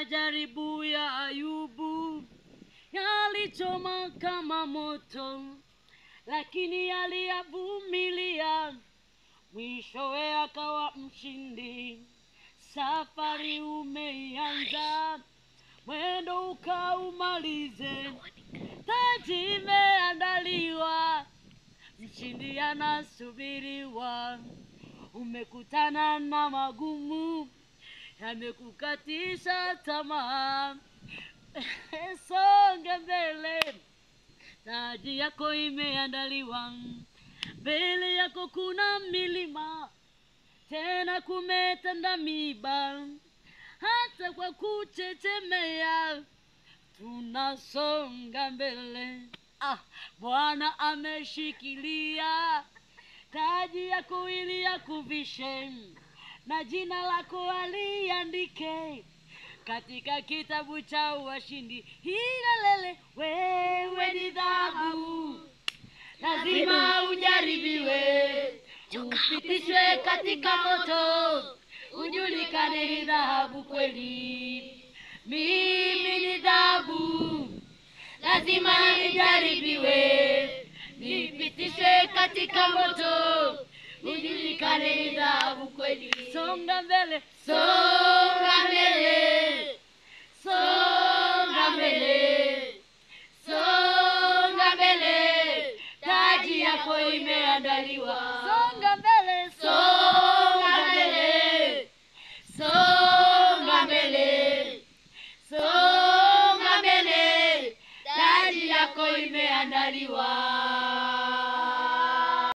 Majaribu ya Ayubu yalichoma kama moto, lakini aliyavumilia, mwishowe akawa mshindi. Safari umeanza, mwendo ukaumalize, taji imeandaliwa, mshindi anasubiriwa. Umekutana na magumu, yamekukatisha tamaa, songa mbele, taji yako imeandaliwa. Mbele yako kuna milima, tena kumetanda miba, hata kwa kuchechemea tunasonga mbele. Bwana ameshikilia taji yako ili akuvishe, na jina lako aliandike katika kitabu cha washindi. Hilelele, wewe ni dhahabu, lazima ujaribiwe, upitishwe katika moto, ujulikane ni dhahabu kweli. Mimi ni dhahabu, lazima nijaribiwe, nipitishwe katika moto, ujulikane ni dhahabu kweli. Songa mbele, songa mbele.